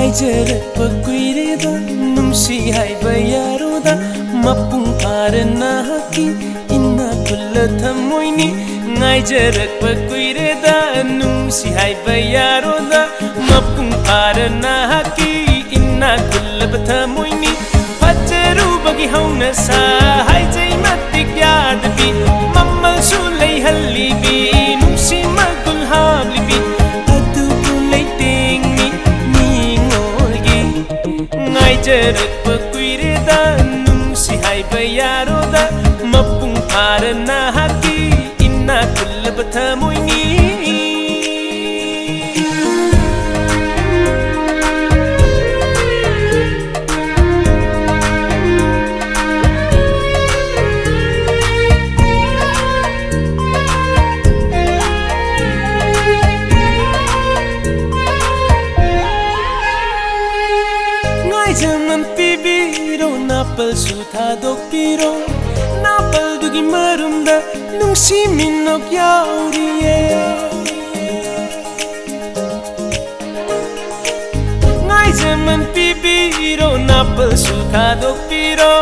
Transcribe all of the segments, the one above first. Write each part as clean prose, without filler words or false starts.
Ngaijarakpa Kuireda Nungshide Haina Mapung Parana Haki Inna Kulla Thamoini Ngaijarakpa Kuireda Nungshide Haina Mapung Parana Haki Inna Kulla Thamoini Pacharubagi Hauna Sa Haijai Matik Yadabi Mammal Sulei Hallibi Nungsi Magul Hablibi Ngaijarakpa Kuireda Nungshide Haina Mapung Parana Haki Inna Kulla Thamoini Jaman pibiro napal sutadokpiro napal dugi marumda nungsi minok yauriye ngai jaman pibiro napal sutadokpiro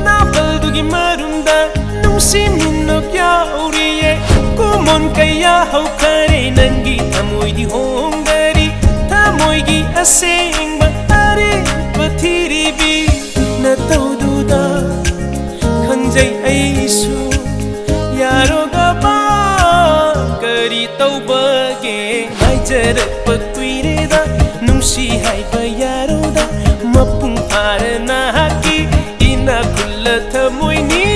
napal dugi marumda nungsi minok yauriye kumon kaya haukare nangi thamoidi hongari thamoigi asengba Thiribi na taududa khangjai aisu yaroga ba kari taubage Ngaijarakpa Kuireda Nungshide Haina Mapung Parana Haki Inna Kulla Thamoini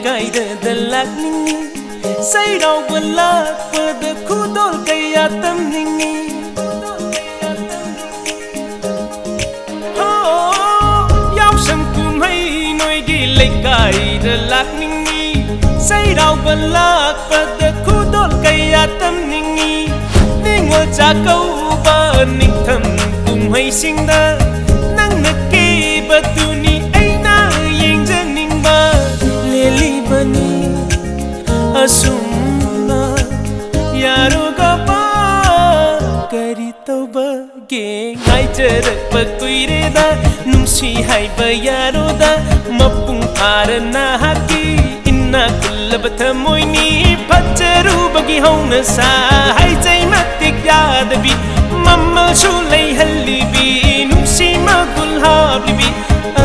Gaida lakni say daw balak pada kudol kaya tamningi yaw sang kumhay noy gilay gaida lakni say daw balak pada kudol kaya tamningi ningol chakaw ba ningtham kumhay singda nang nakibatuni ay na yengjaning ba Lelibani asumna yaroga ba kari taubage Ngaijarakpa Kuireda Nungshide Haina Mapung Parana Haki Inna Kulla Thamoini Pacharubagi Hauna Sa Haijai Matik Yadabi Mammal Sulei Hallibi Nungsi Magul Hablibi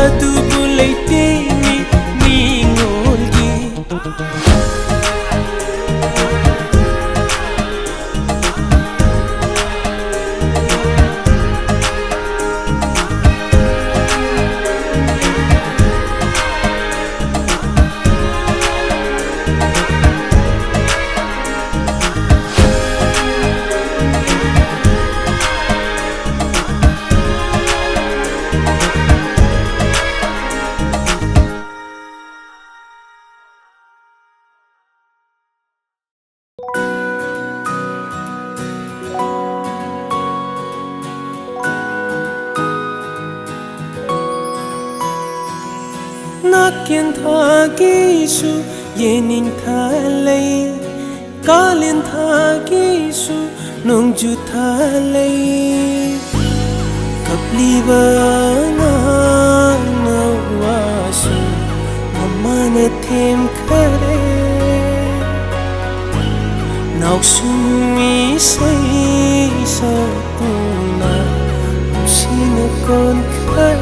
Adubu Leiteni Naken Tha gisu yenin thalai Kalin Tha gisu nongju thalai Kapliba na nawasu Mamana them khare nọc sung mi say sâu tu na xin con khơi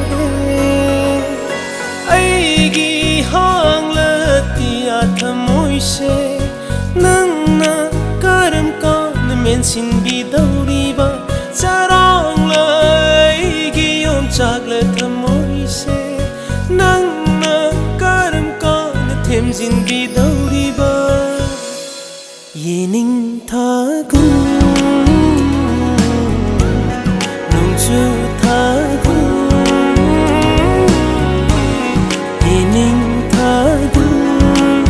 ai gi hang lơ tia thamoi se nang na karam con men sin bi dauri ba charang lai gi om chak le thamoi se nang na karam con thêm sin bi dauri ba yening tha gung nung chu tha gung yening tha gung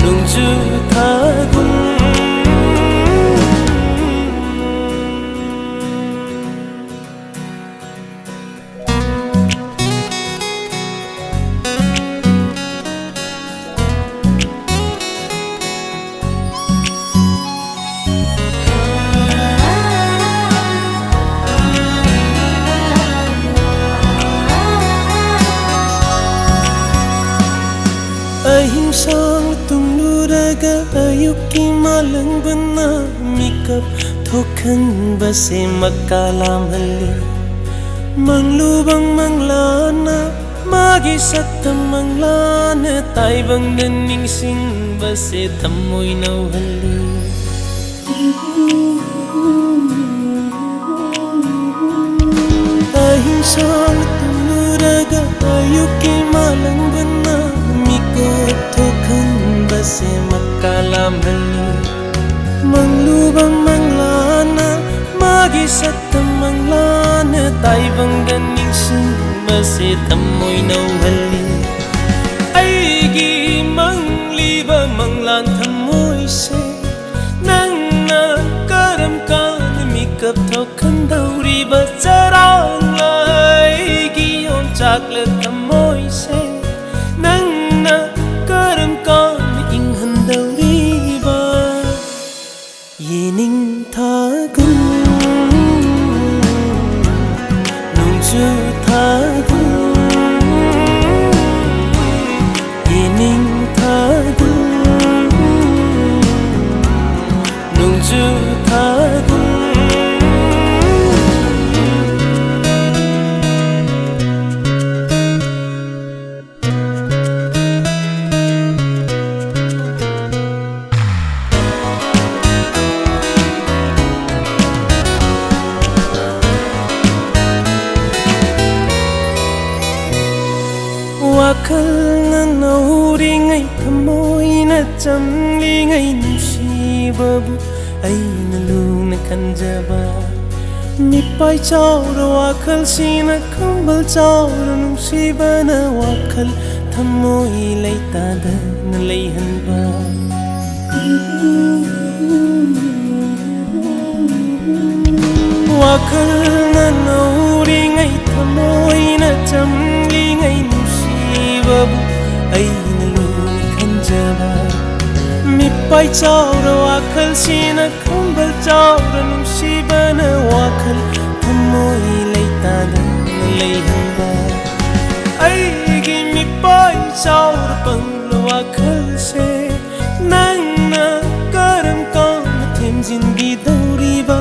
nung chu tha gung sang tung nuraga ayuki malang bana mikap thokan base makalam halli manglubang manglana magi satam manglana tai bang ning sing base thamoi nau halli ahim sang tung nuraga ayuki malang bana mikap thokan base makalam halli manglubang manglana magi satam manglana tai bang ning sing base thamoi nau halli aigi mangliba manglan thamoi se nang na karam kan mikap thokan dauri ba charang lai gi om chakle thamoi se nang na karam kan ing han dauri ba yening tha gung nung chu tha gung yening tha gung nung chu tha gung wakhal na nauri ngai thamoi na chamli ngai nusiba bu ai na lu na kanjaba mi pai chau ro wakhal sina khambal chau ro nusiba na wakhal thamoi leita da na leihan ba wakhal na nauri ngai thamoi na chamli ngai babu ai na lu kanjaba mi pai chau ro wakhal sina khambal chau ro nusiba na wakhal thamoi leita da leihan ba ai gi mi pai chau ro pang lo wakhal se nang na karam kan them jin gi dauri ba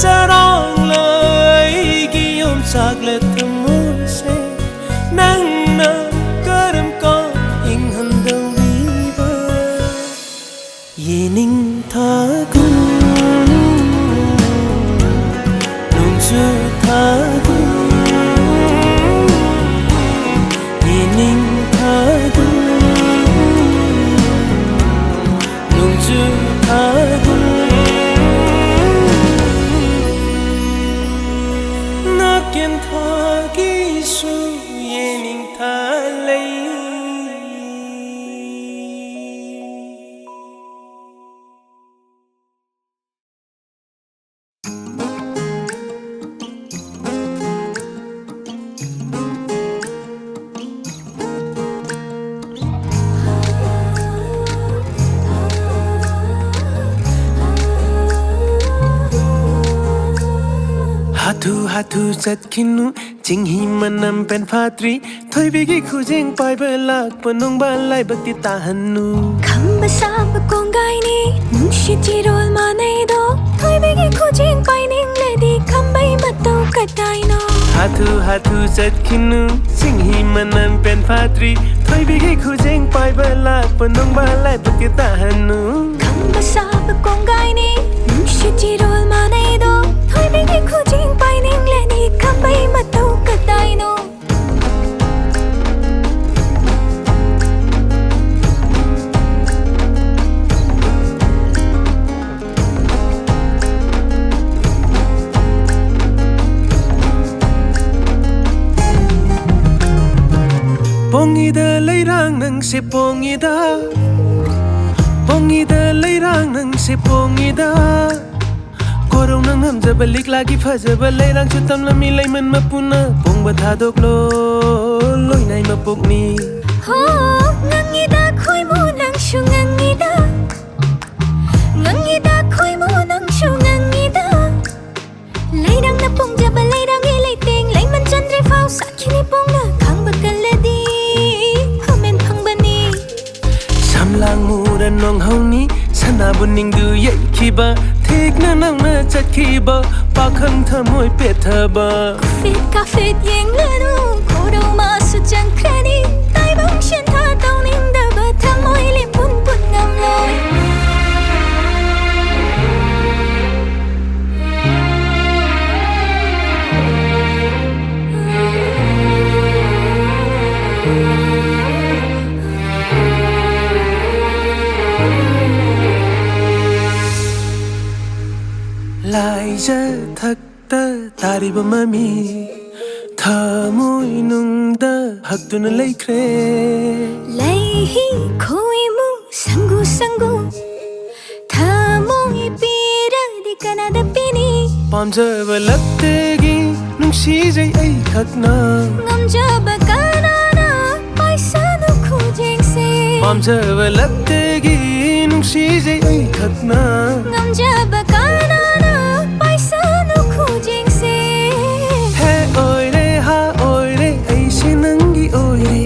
sarang lai gi om chakle thamoi se nang na yening tha gung nung chu tha gung yening tha gung nung chu tha gung naken tha gi su yening tha lei Hathu hathu chatkinu chinghi manam pen phatri thoi bigi khujeng pai belak panong balai bakti tahanu Saba kongai ni Nungshide Haina Thoi begi khujing paining ledi kambai matau katai no Hathu Hathu Chatkinu Singhi manan pen phatri Thoi begi khujing pai balak panong balai bakita hanu Kamba Saba kongai ni Nungshide Haina Thoi begi khujing paining ledi kambai matau katai no Pongida leirang nang se pongida Pongida leirang nang se pongida Korong nang hamja balik lagi phajaba leirang chutam lami leiman mapuna Pongba thadok lo loi nai mapokni Ho ngangida khoi mu nang shu ngangida Ngangida khoi mu nang shu ngangida Leirang na pongjaba leirang ilai ting leiman chandre phau sakini pongna khangba kaladi Samlang mura nong hauni Sana buning du yai kiba Thik na nang na chat kiba Pakhang thamoi pe thaba Kafet yeng lanu Kodo ma su chang krani Tai bang shen tha tau ning da ba thamoi lim pun pun ngam loi Lai ja thak ta tari ba mami Thamoi nung da hak tu na lei kre Lai hi khoi mu sangu sangu Thamoi pira di kanada pini Pamjaba lakte gi nungshide ai khakna Ngamjaba kanana paisa nu khujeng se Pamjaba lakte gi nungshide ai khakna Ngamjaba kanana paisa nu khujeng se He oire ha oire ai se nangi oire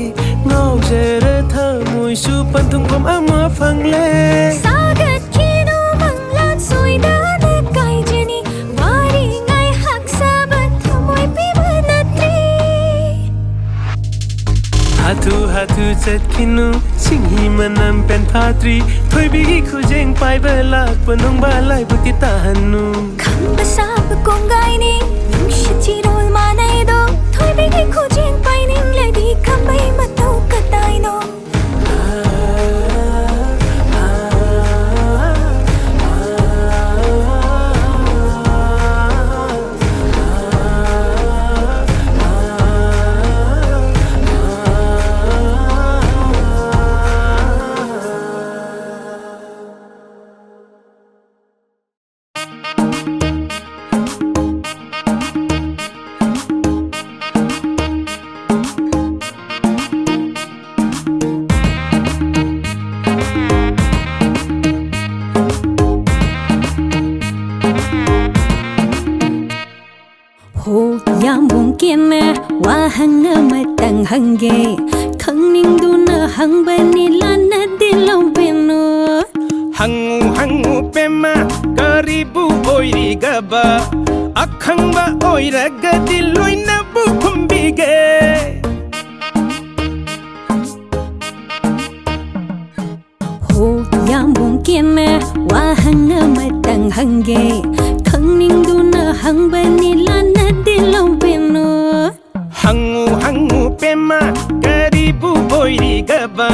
Ngaujara thamoi su panthung pam ama phangle Sagat kinu Manglan Souwida na kai jeni Wari ngai hak sabat thamoi piba natri Hathu Hathu Chatkinu Singhi manam pen phatri Thoi bigi khujeng pai balak panong balai bakita hanu Kamba Saba kongai ni Nungshide Haina Thoi begi khujeng paining ledi kambai matau katai no Wahang matang hangge Khangning du na hang bani lana dilau beno Hangu Bemma Karibu oiri gaba Akhang ba oira gadi loina bu kumbige Ho yam mungkin wahang matang hangge Khangning du na hang bani lana dilau beno Hangu Bemma Karibu oiri gaba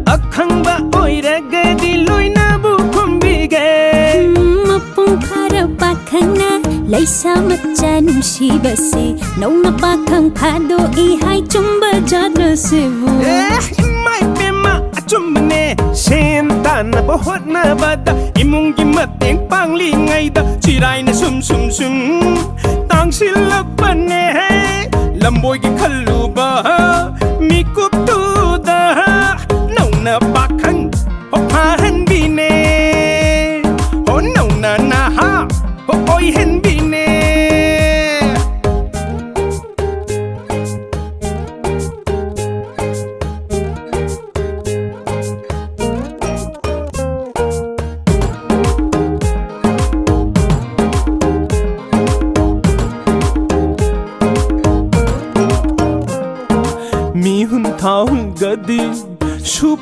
Akhang ba oira gadi loina bu kumbige Mapung para pakhang na Laisa macha nungshide se Nauna pakhang phado I hai chumba jadra sevu Imai Bemma achumne Senta na bohot na bada Imung gimateng pangli ngaida Chirai na sum Tang silapane Lamboy gi khaluba Mikup tu da Nauna pakhang Opahan bine O nauna na ha O oi hen bine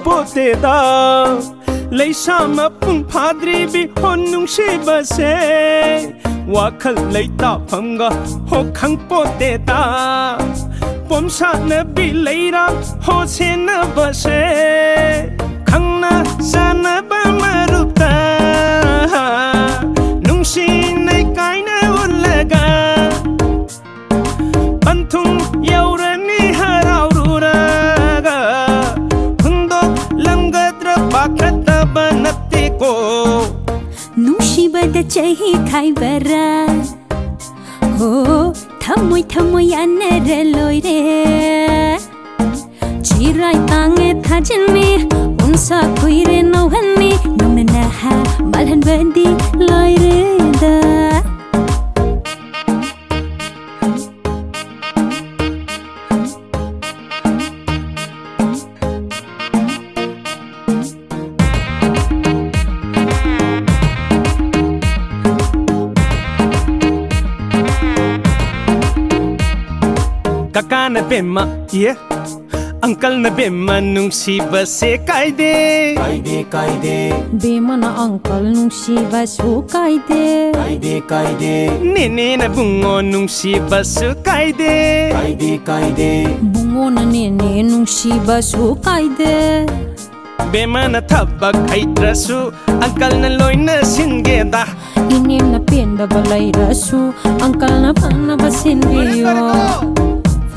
पोतेदा लैसा मपुंग फाद्री भी हो नुंगशिबसे वाखल लैता फंगा हो खंग पोतेदा पोमसा नबी लैरा हो सेन बसे खंगना सन बमरुता नुंगशी नै काइना उलगा पंथुंग यौरनी हराउरुरागा हुंदो लंगद्र पाखत बनते को नुंशिबद चही खाइबरा हो थमोय थमोय अनर लोइरे चिराय तांगे थाजन में उनसा कुइरे नौहन्नी नौना नहा मलहन बदी लोइरे दा Kakana Bemma, yeah. Unclena Bemma nungsibase kaide. Kaide kaide. Bemma na uncle nungsibasu kaide. Kaide kaide. Nene na bungo nungsibasu kaide. Kaide kaide. Bungo na nene nungsibasu kaide. Bemma na thabak haitrasu Unclena Loine singeda. Inim na penda balairasu Unclena panna basingiyo.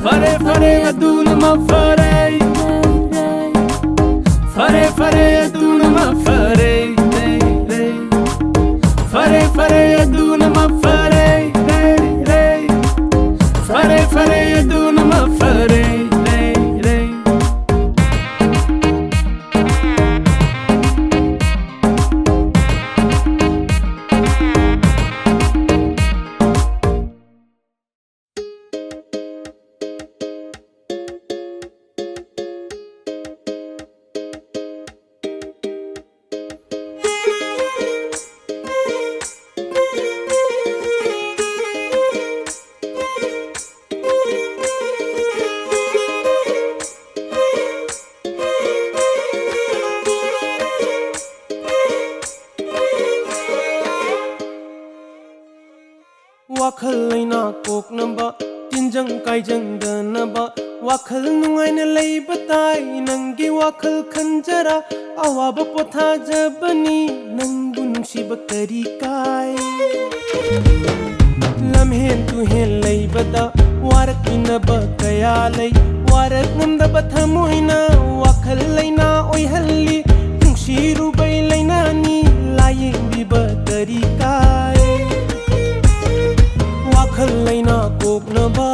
Fare fare aduna ma fare Fare fare aduna ma fare Fare fare aduna ma fare Fare fare aduna ma fare Wakhal Leina koknaba tinjang kaijang danaba wakhal nungaina leiba tai nangi wakhal khanjara awaba potha jabani nangu nungsiba kari kai lamhen tu hen leibada warak inaba kaya lei warak namdaba thamoina wakhal Leina oihalli nungsiru bai Leina ni layeng biba kari kai Wakhal Leina koknaba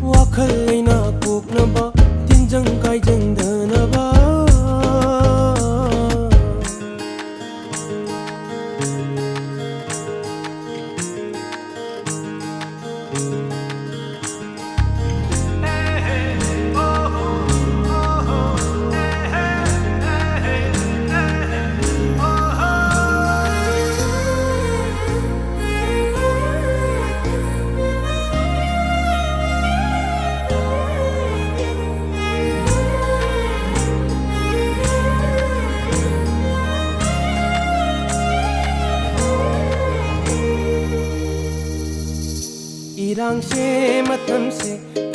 Wakhal Leina koknaba tinjang kaijang danaba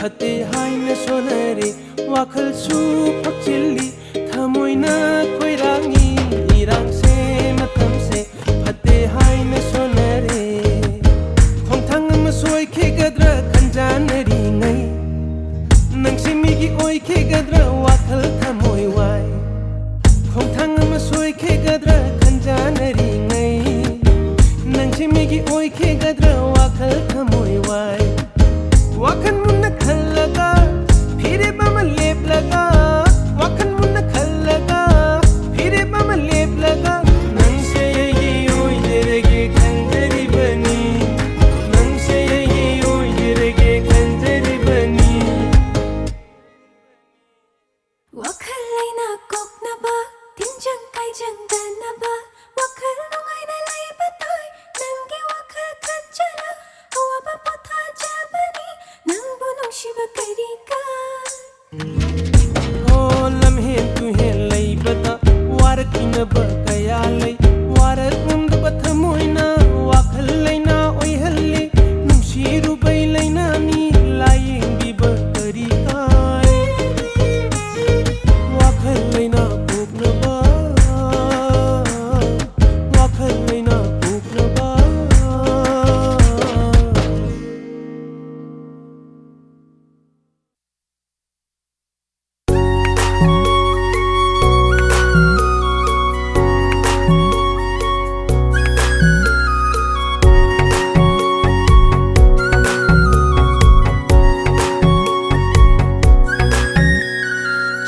फते हाइना सोनरे वाखल सु फक्चिल्ली थमोइना कोइरांगी इरांसे मतमसे फते हाइना सोनरे खोंथांग मसोय खेगद्रा खंजानरी ngai नंसिमिगी ओय खेगद्रा वाखल थमोय वाय खोंथांग मसोय खेगद्रा खंजानरी ngai नंसिमिगी ओय खेगद्रा वाखल थमोय वाय वाखन मुन्ना खल्लगा फिरे बम लेप लगा वाखन मुन्ना खल्लगा फिरे बम लेप लगा नंसे ये ओय जेरेगे खंजरी बनी नंसे ये ओय जेरेगे खंजरी बनी Wakhal Leina koknaba tinjang kaijang danaba wakhal nungaina laibatay nangi wakhal kanjara awaba patha jabani nangbu nungshiba kairika ओ लम्हे तुहे लई बता वारक इनब कया लई वारक मुंद बथमोइना वाखल लैना ओइ हल्ले नुंशिरु बै लैना नि लायिं बिब तरिकाय वाखल लैना पुगनबा वाखल लैना पुगनबा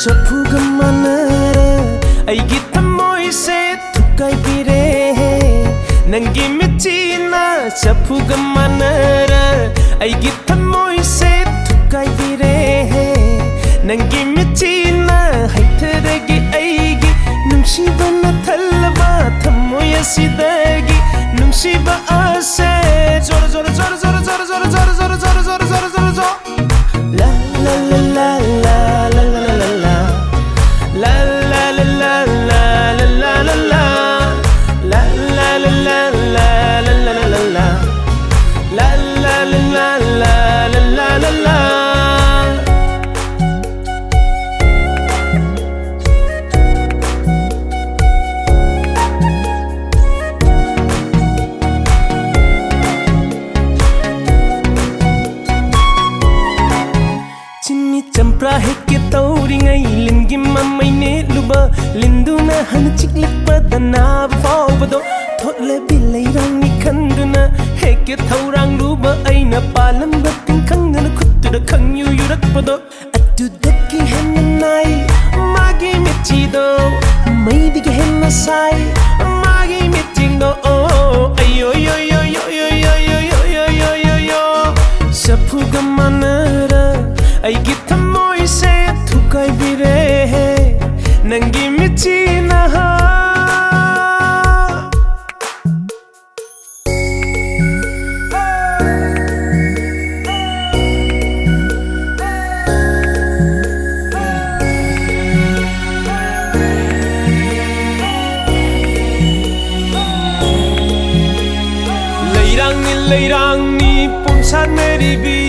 चफुगा मनरा अइगी थमोइसे थुकाइबिरे नंगी मिचिना चफुगा मनरा अइगी थमोइसे थुकाइबिरे नंगी मिचिना हैथरगी अइगी नुंशिबना थल्लबा थमोयसिदगी नुंशिबा आसे जोर जोर जोर जोर जोर जोर जोर जोर जोर जोर जोर जोर जोर la la la la la la la la la La la la la la la la la la La la la la la la la la la la La la la la la la la la la Chini champra heke tauri ngai lingi mamai ne luba linduna han chiklik padana fawbado thotle bilai rangi khanduna heke thaurang luba aina palam batin khangna khuttuda khangyu yurakpado atu dakki hennai magi michido maidige henna sai magi michindo ayo yo yo yo yo yo yo yo yo yo yo sapuga manara अइगी थमोइसे थुकाइबिरे नंगी मिचिना लैरांनि pomsaneribi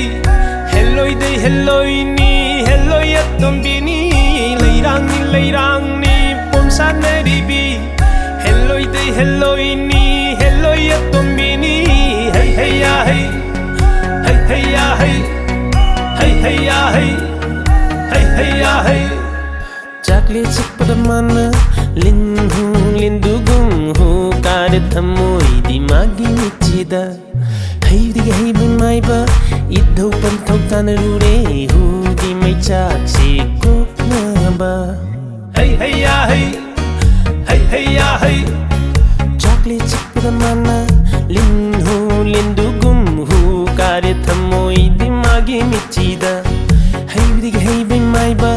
Helloy ni helloy atombini leirang ni pomsaneribi helloy ni helloy atombini hey hey ya hey hey hey ya hey hey hey ya hey hey hey ya hey chakli chikpadamana lindu gum hu kare thamoi dimagi michida hey diga hey mai ba idhau panthau tanarure hudi mai chak se koknaba hey hey ya hey hey hey ya hey chocolate chikra mana lindu gum hu kare thamoi dimagi michida hey diga hey mai ba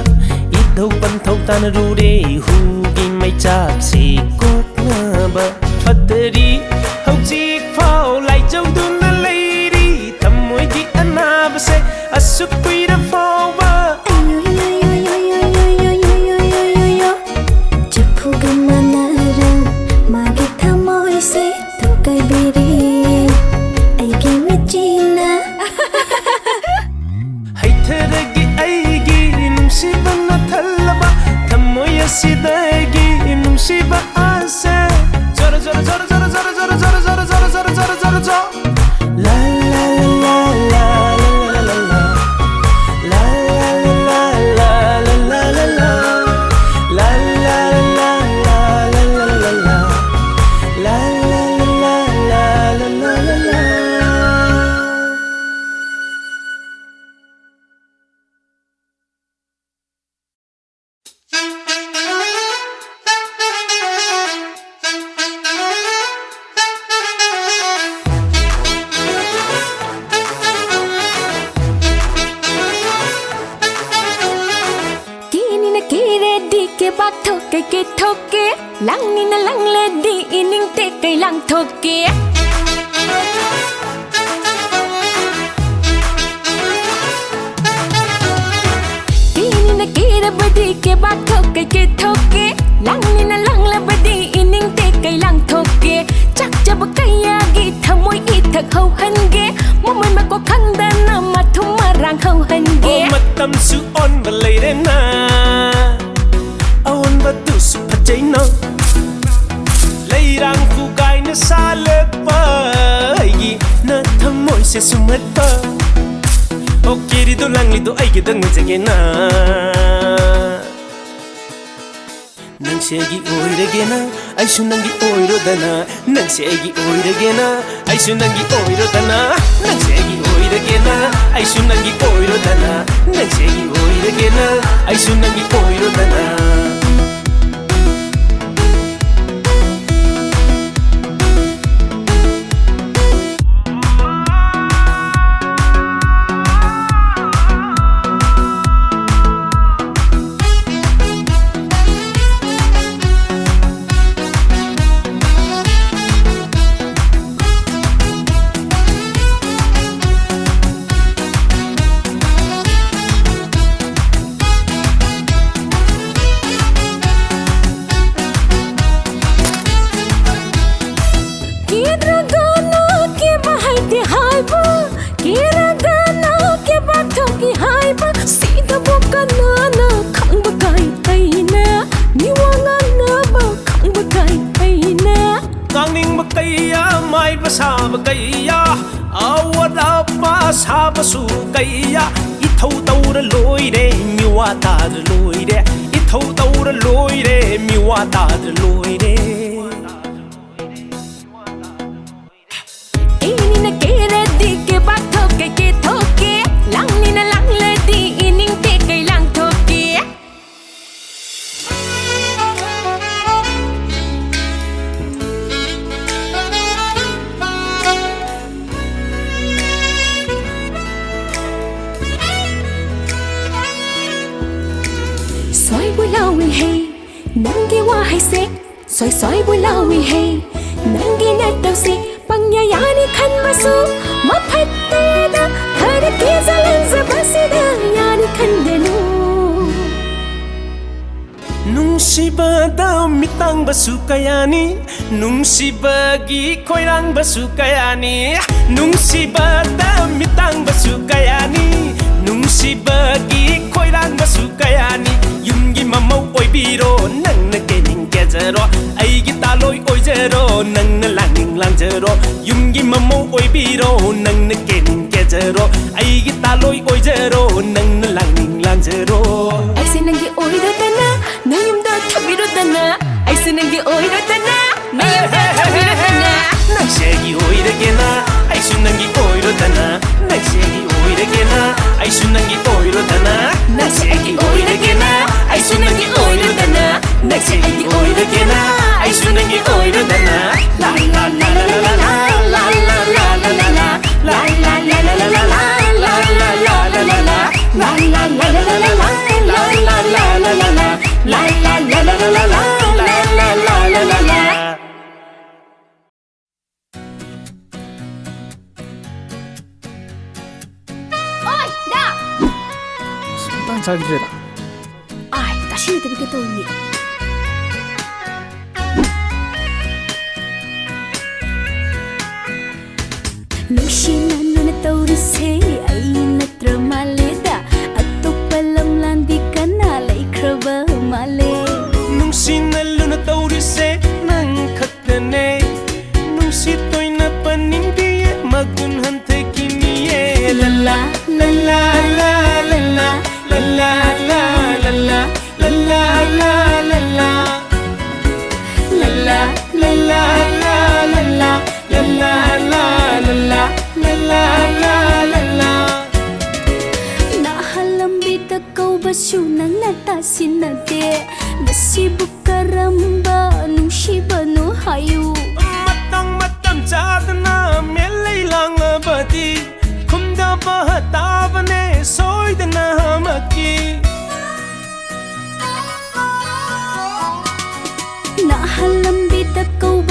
idhau panthau tanarure hudi mai chak se koknaba fatari haujik phau lai chau dun leiri thamoi gi anabase asuk kuira fawba Chaphuga manara magi thamoi se thukaibire aigi michina haither Kebaak Thokhei Kethokke Lanmi na langledi ining te kai lang Thokhei Kini na kira badi Kebaak Thokhei Kethokke Lanmi na langlabadi ining te kai lang Thokhei Chak jab kaya gi thamoi I thak hau hange Momoi ma ko khangda na ma thum marang hau hange matam su on ba leire na on ba tu su phajai na leirang ku gai na sale pa gi na thamoi se sumat pa o kiri do langli do ai ge dang jage na nang se gi oirege na ai su nang gi oiro dana nang se gi oirege na ai su nang gi oiro dana nang se gi oirege na ai su nang gi oiro dana nang se gi oirege na ai su nang gi oiro dana Sabasu kaya ithau taura loire miwa tad loire ithau taura loire miwa tad loire Ini na kera di Kebaak Thokhei Kethokke Lanmi na langledi ining te kai lang Thokhei Nangi wa hai se soi soi bui lau mi hey Nangi na tau si pang ya yani khan masu ma phatte da thar ke zalan za basida yani khan denu Nungsiba da mitang basu kayani Nungsiba gi koirang basu kayani Nungsiba da mitang basu kayani Nungsiba gi koirang basu kayani Yumgi mamau oibiro nang na kening kezero Aigi taloi oizero nang na langning langzero Yumgi mamau oibiro nang na kening kezero Aigi taloi oizero nang na langning langzero Aise nangi oiro dana nayum da thabiro dana Aise nangi oiro dana nayum da thabiro dana Nang segi oiro gena Aisu nangi oiro dana Nang segi oiro gena Aisu nangi oiro dana Nang segi oiro gena Aisu nangi oiro dana Nang segi oiro gena Aisu nangi oiro dana La la la la la la la la la la la la La la la la la la la la la la la la la La la la la la la la la la la la la la La la la la la la la la la la la la Oi da Sebentar saja Reda. Ai dashi de begitu ni Nushina nuna tauri se ai natra maleda Attopa lamlandi kana laikhraba male Nungsina luna tauri se nang khatane Nungsi toina panindi magun hante kiniye La la la la la la la La la la la la La la la la la La la la la la la la La la la la la La la la la la Nahalambi da kaubasu nang natasinade Nasibu karamba nungshiba no hayu Matang matam chadna melei langbi Khumda bahatavane soidna hamaki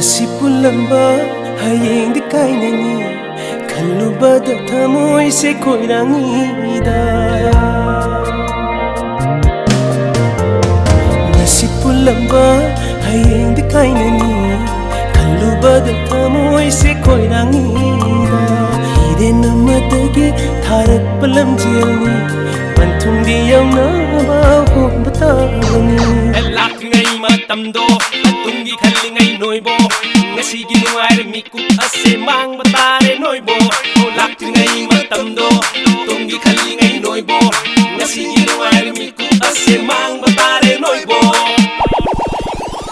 ngasi pulamba hayengdi kainani kallubada thamoi se koirangida ngasi pulamba hayengdi kainani kallubada thamoi se koirangida ide namadagi tharak palam jelni panthungdi yauna ba hombatani elak ngai matamdo tungi khallingai noibo ngasigi nuaire miku ase mang batare noibo olak ngai matamdo tungi khallingai noibo ngasigi nuaire miku ase mang batare noibo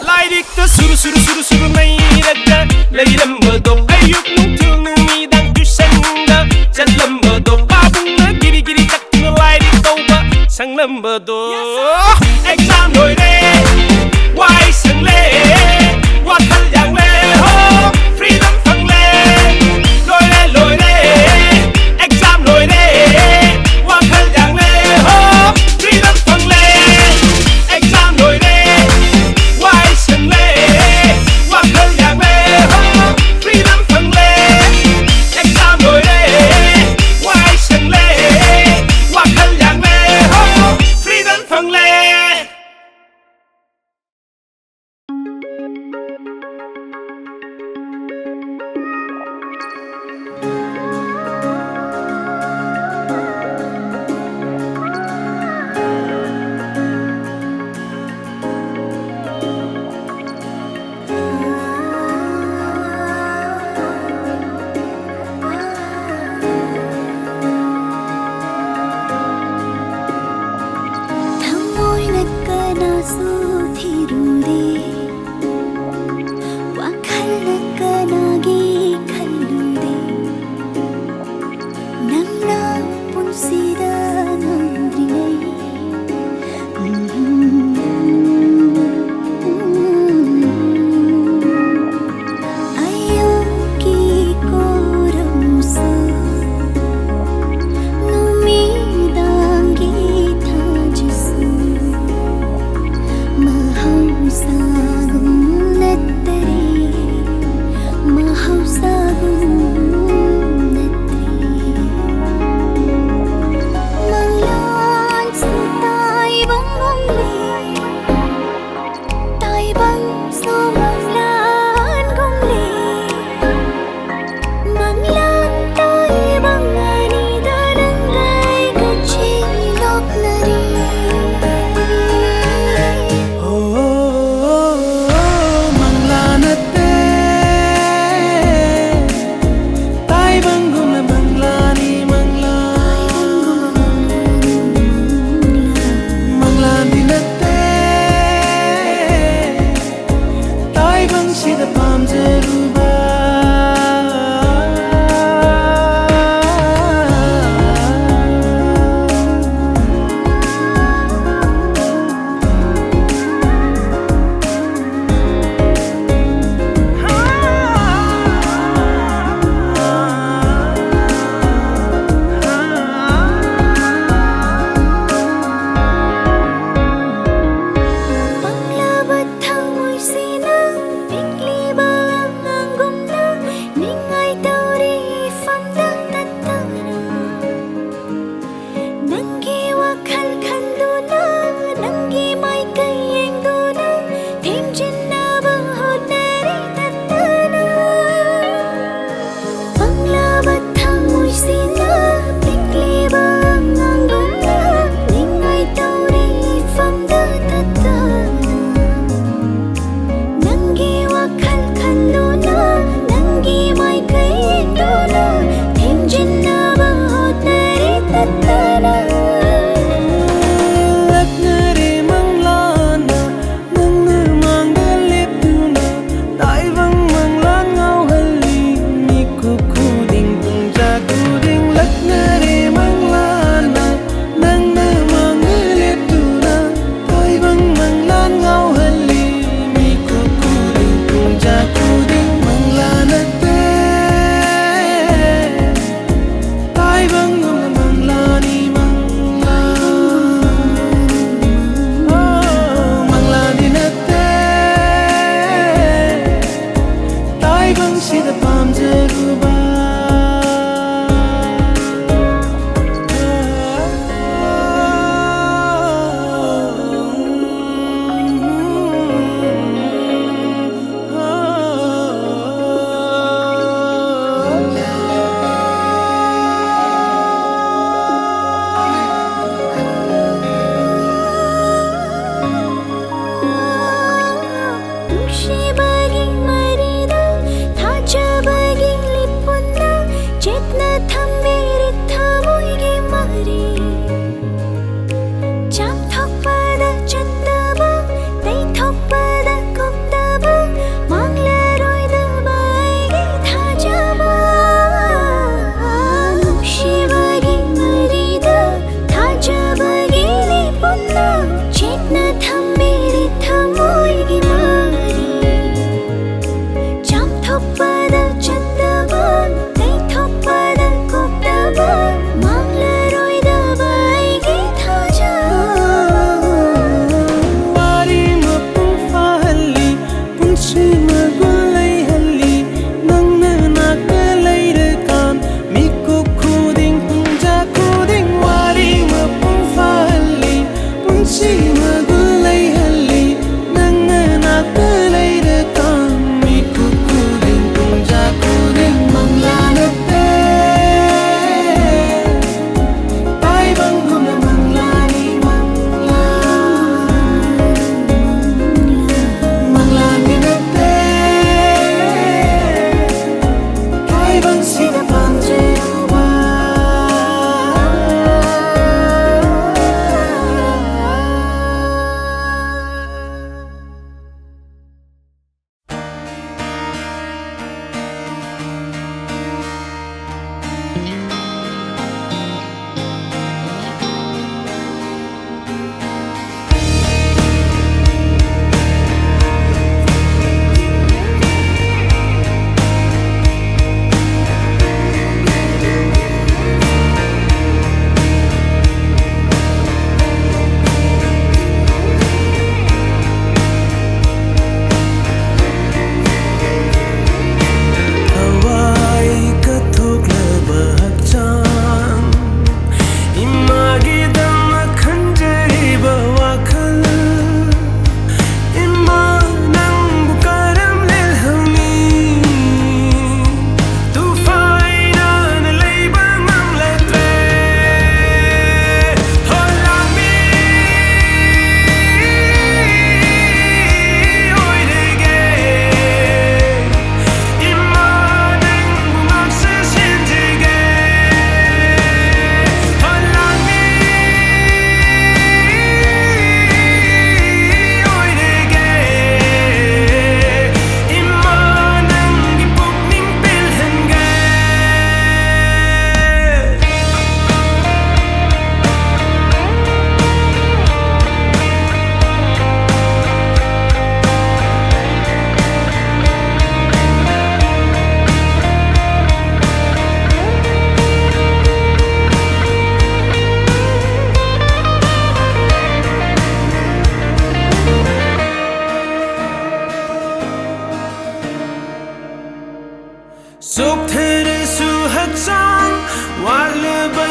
laidik ta suru nai ragda leiram bodo ayuk nungthung numidang tusanga chatlam bodo babung na giri takna laidik tauba sanglam bodo exam loire why sang le wakhal yang le ho freedom phang le loire exam loire wakhal yang le ho freedom phang le exam loire why sang le wakhal yang le ho freedom phang le exam loire why sang le wakhal yang le ho freedom phang le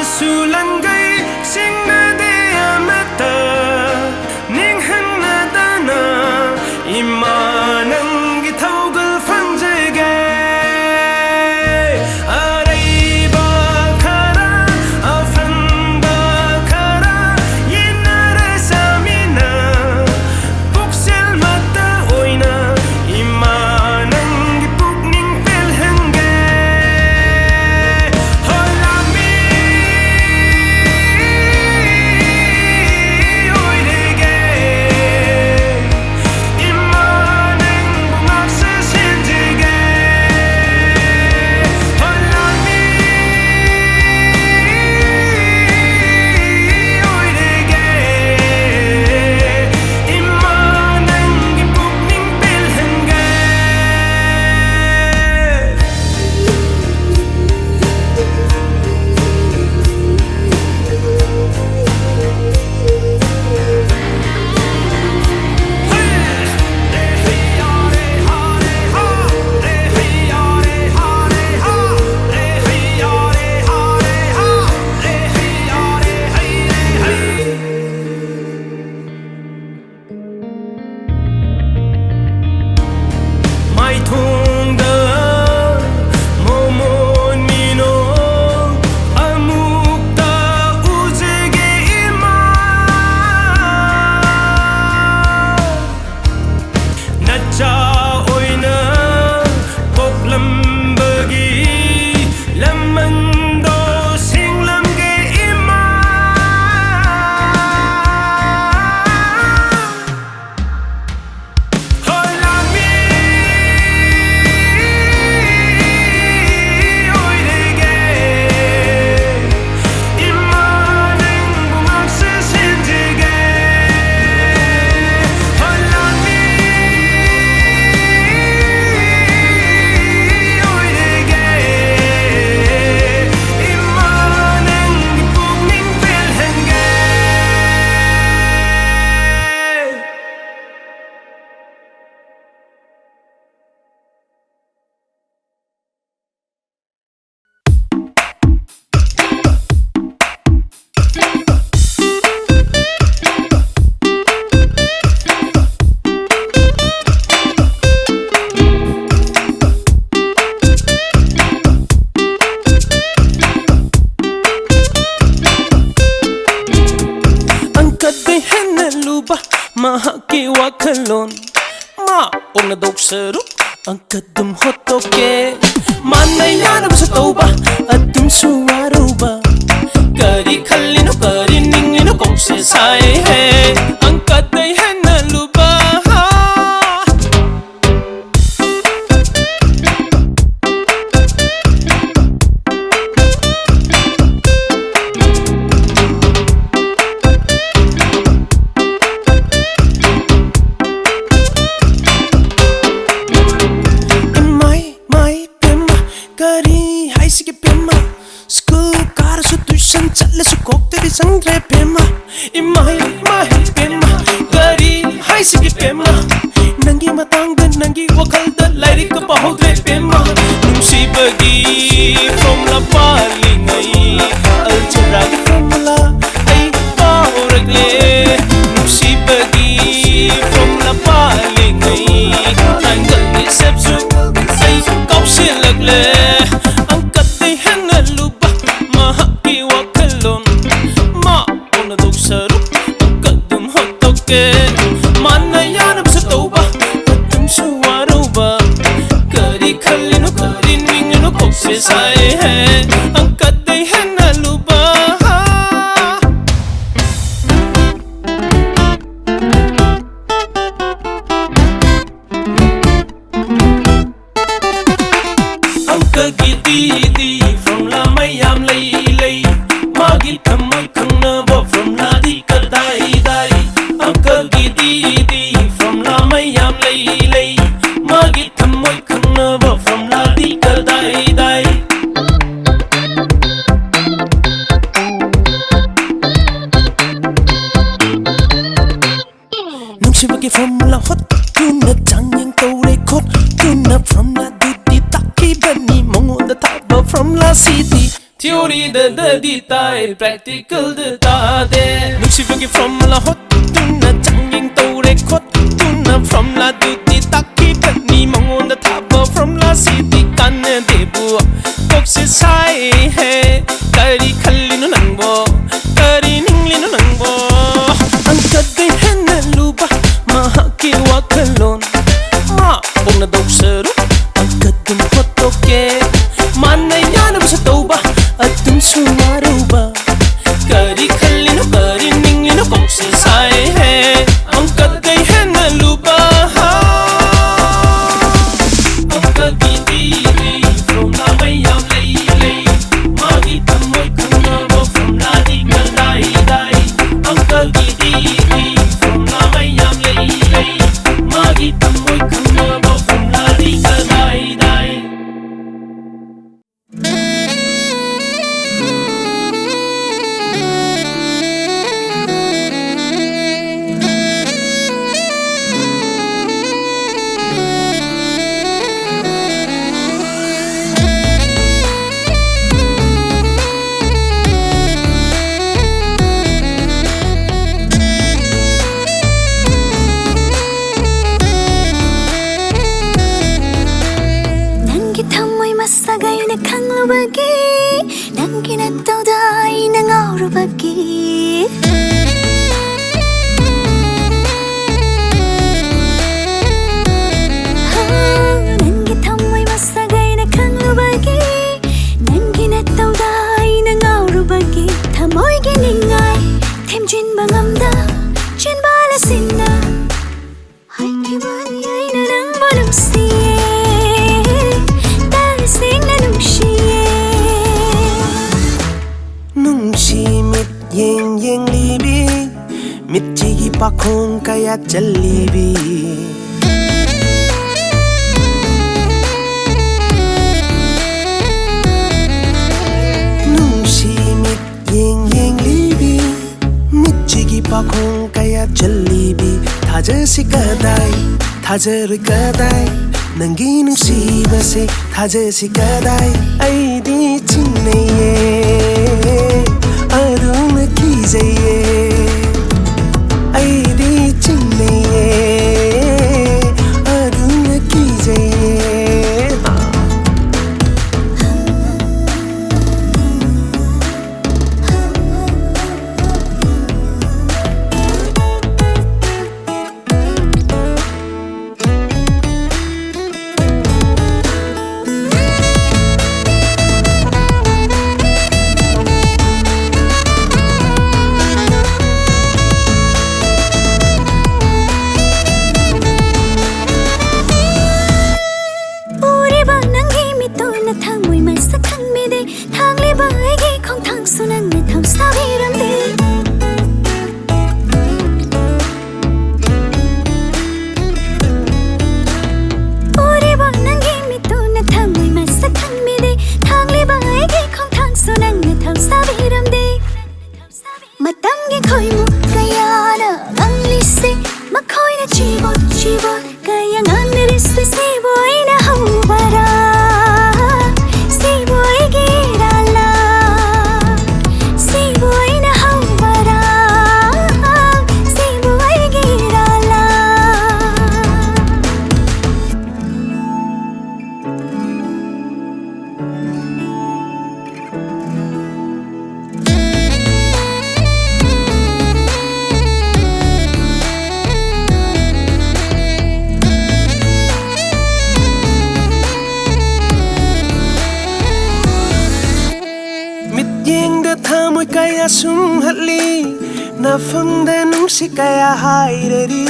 sulangai singna de amata ning hanna dana imanang githaugal fangjage araiba khara afanga khara yenara samina puksel mata oina imanang gipukning pelhange holami oirege imanang bumagsa sinjige holami oirege imanang gipukning pelhange mai thungda momon mino amukta ujege ima nacha oina poklambagi lamando singlamge ima holami oirege imanang bumagsa sinjige holami oirege imanang gipukning pelhange Angka de henna luba mahaki wakhalon ma ongna dok saru angka dum hotoke manai yana sa toba adum suwaruba kari khallino kari ningino kongse sai he angka de henna luba mai Bemma kari haisige Bemma school kar su tuition challe su kokte di sangre Bemma mai Bemma kari haisige Bemma nangi matang dan nangi wakal da lairi ka pahodre Bemma nungsibagi from la palingai aljaragi formula ai pahoragle nungsibagi from la palingai angal ni sepsu ai kausilagle angkat de henna luba mahaki wakhalon ma ona dok saru angkat dum hotoke manayana sa toba adum suwaruba kari khallino kari ningino kokse sai he angkat de henna luba angka gidi from la mayam lay magi thamoi khangna bo from la di ka dai angka gidi ꯏꯗꯗꯗꯤ ꯇꯥꯏ ꯄ꯭ꯔꯦꯛꯇꯤꯀꯦꯜꯗ ꯇꯥꯗꯦ ꯅꯨꯡꯁꯤꯕꯒꯤ ꯐꯣꯔꯃꯨꯂꯥ ꯍꯣꯠꯇꯨꯅ ꯆꯥꯡꯌꯦꯡ ꯇꯧꯔꯦ ꯈꯣꯠꯇꯨꯅ ꯐꯣꯔꯃꯨꯂꯥꯗꯨꯗꯤ ꯇꯥꯛꯈꯤꯕꯅꯤ ꯃꯉꯣꯟꯗ ꯊꯥꯕ ꯐꯣꯔꯃꯨꯂꯥꯁꯤꯗꯤ ꯀꯥꯟꯅꯗꯦꯕꯨ ꯀꯣꯛꯁꯦ ꯁꯥꯏꯍꯦ ꯀꯔꯤ ꯈꯜꯂꯤꯅꯣ ꯅꯪꯕꯣ ꯀꯔꯤ ꯅꯤꯡꯂꯤꯅꯣ ꯅꯪꯕꯣ ꯑꯪꯀꯗꯩ ꯍꯦꯟꯅ ꯂꯨꯕ ꯃꯍꯥꯛꯀꯤ ꯋꯥꯈꯜꯂꯣꯟ ꯃꯥ ꯄꯣꯛꯅꯗꯧ ꯁꯔꯨꯛ ꯑꯪꯀꯗꯨꯝ ꯍꯣꯠꯇꯣꯛꯀꯦ ꯃꯥꯅ ꯌꯥꯅꯕꯁꯨ ꯇꯧꯕ ꯑꯗꯨꯝꯁꯨ ꯋꯥꯔꯨꯕ ꯀꯔꯤ ꯈꯜꯂꯤꯅꯣ ꯀꯔꯤ ꯅꯤꯡꯂꯤꯅꯣ ꯀꯣꯛꯁꯦ ꯁꯥꯏꯍꯦ ꯑꯪꯀꯗꯩ ꯍꯦꯟꯅ ꯂꯨꯕ ꯑꯪꯀꯒꯤꯗꯤ ꯐꯣꯔꯃꯨꯂꯥ ꯃꯌꯥꯝ ꯂꯩ ꯃꯥꯒꯤ ꯊꯃꯣꯏ ꯈꯪꯅꯕ ꯐꯣꯔꯃꯨꯂꯥꯗꯤ ꯀꯗꯥꯏ ꯑꯪꯀꯒꯤꯗꯤ ꯐꯣꯔꯃꯨꯂꯥ ꯃꯌꯥꯝ ꯂꯩ ꯃꯥꯒꯤ ꯊꯃꯣꯏ ꯈꯪꯅꯕ ꯐꯣꯔꯃꯨꯂꯥꯗꯤ ꯀꯗꯥꯏ Pakhong kaya jalebi Nungshi mit yeng libi Mitchigi pakhong kaya jalebi Thajasi kadai Thajarui kadai Nangi nungsiba se Thajasi kadai Eidi Kijeiye Aduna Kijeiye Eidi Kijeiye Aduna Kijeiye Sum hatli na funda nungsi kaya hairari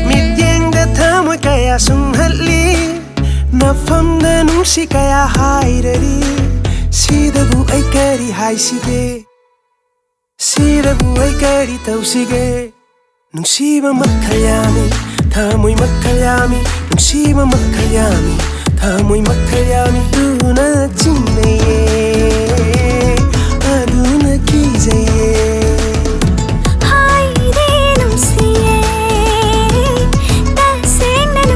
Midyang da thamoy kaya sum hatli na funda nungsi kaya hairari Sidabu ay kari haisige Sidabu ay kari tausige Nungsiba makhayami Thamoy makhayami Nungsiba makhayami Thamoy makhayami Aduna Kijeiye Aduna Kijeiye Haide nungsiye Taseng na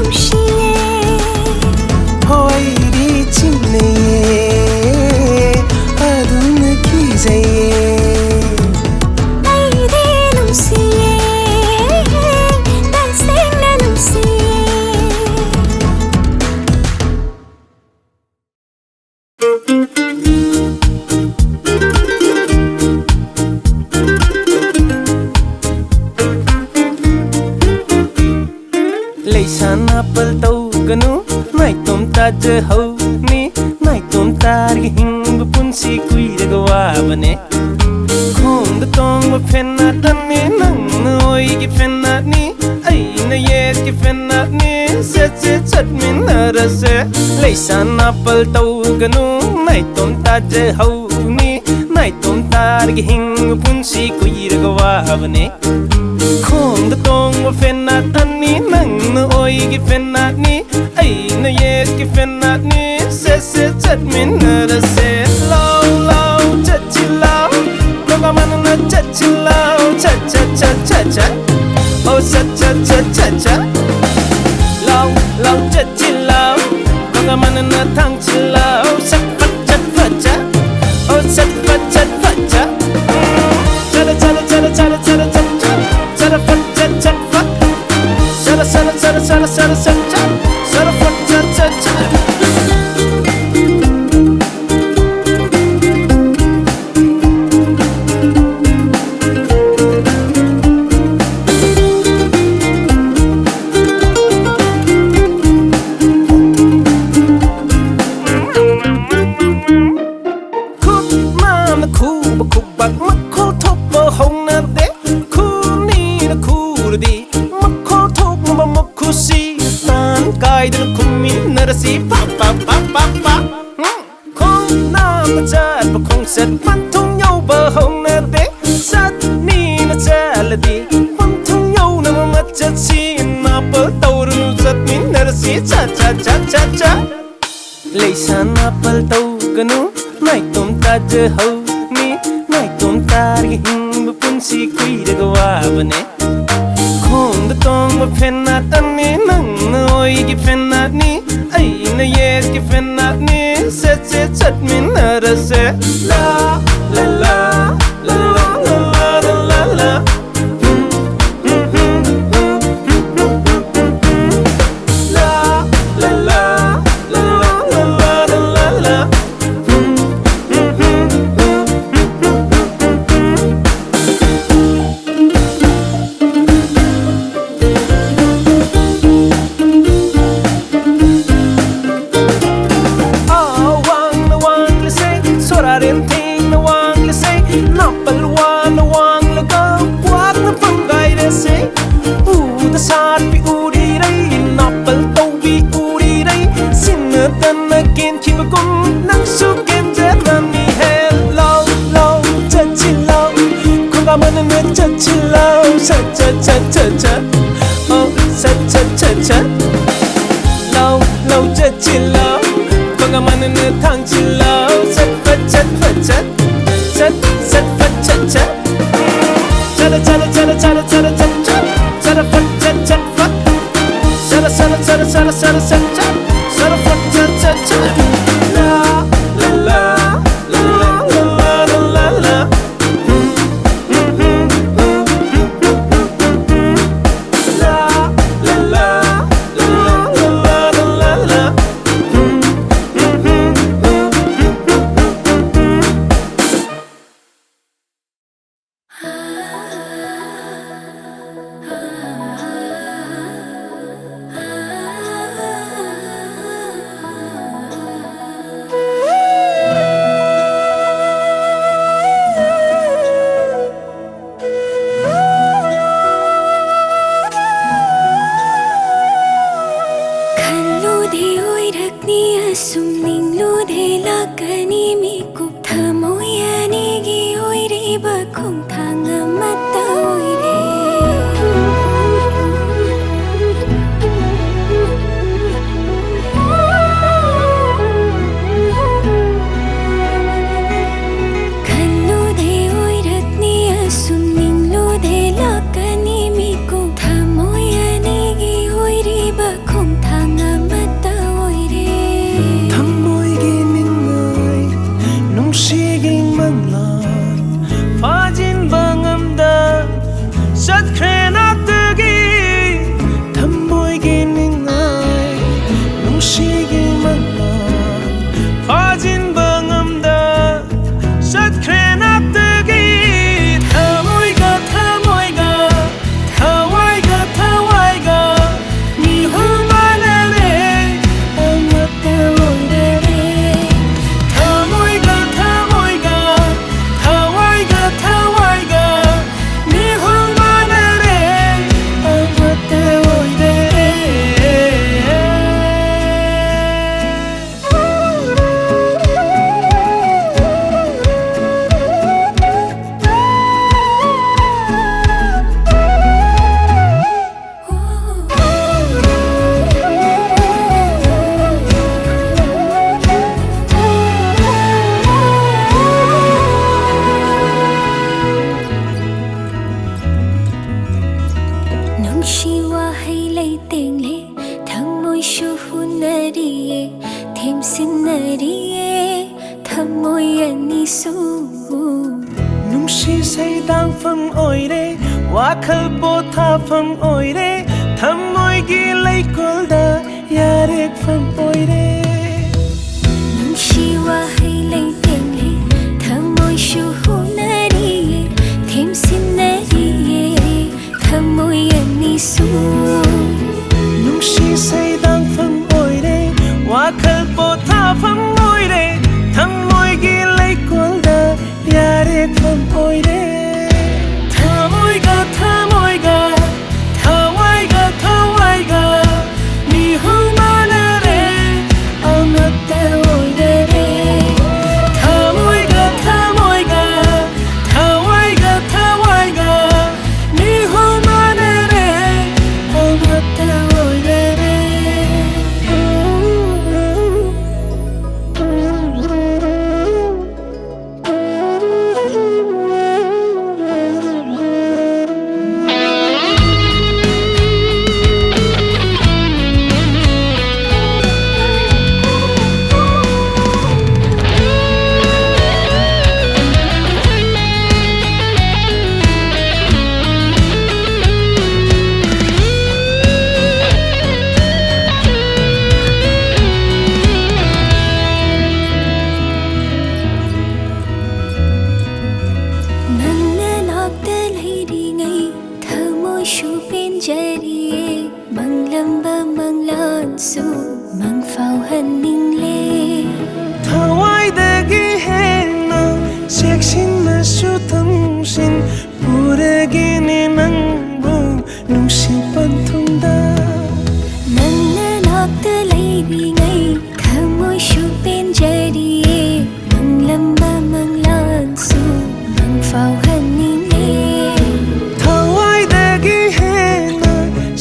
ganu nai tom ta je ho ni nai tom tar gi hing bu pun si kui de wa bane khong da tong bu fenat ni nang noi gi fenat ni ai na yes gi fenat ni set chat min na ra se lei san apple tau ganu nai tom ta je ho ni nai tom tar gi hing bu pun si kui de wa bane khong da tong bu fenat ni nang noi gi fenat ni ai na yes gi fenat ni set chat min na ra se low low chat chi low no ga man na chat chi low chat chat chat chat chat oh chat chat chat chat chat low low chat chi low no ga man na thang chi low chat chat chat chat oh chat chat chat chat chat chat chat chat chat chat chat chat chat chat chat chat set man thong nhau bờ hồng nè đế sát ni na cha là đi man thong nhau na ma cha chi na bờ tàu ru sát ni na si cha cha cha cha cha lei san apple tàu ganu nai tom ta je ho ni nai tom ta gi hing bu pun si kui de wa bane khong da tong ma fenat ni nang noi gi fenat ni ai na yes gi fenat ni set chat min na ra se la la la la la la la la Manglan Thamoishu hunariye Them sinariye Thamoi anisu Nungshi saydang phang oire Wakhal botha phang oire Thamoigi laikolda yarek phang oire Nungshi wahai laitele Thamoishu hunariye Them sinariye Thamoi anisu Nungshi saydang phang oire Wakhal botha phang oire Thamoigi laikolda yarek phang oire Thamoiga Thamoiga Thamoiga Thamoiga Ni humanare Natte oidere Thamoiga Thamoiga Thamoiga Thamoiga Ni humanare Natte oidere Manglan Natte Thamoishu penjariye Manglan Manglan su Mangfau haning le Thawaidagi hena Seksinna su thamsin Puragini nangbu Nungsi panthungda Manglan Natte Thamoishu penjariye Manglan Manglan su Mangfau haning le Thawaidagi hena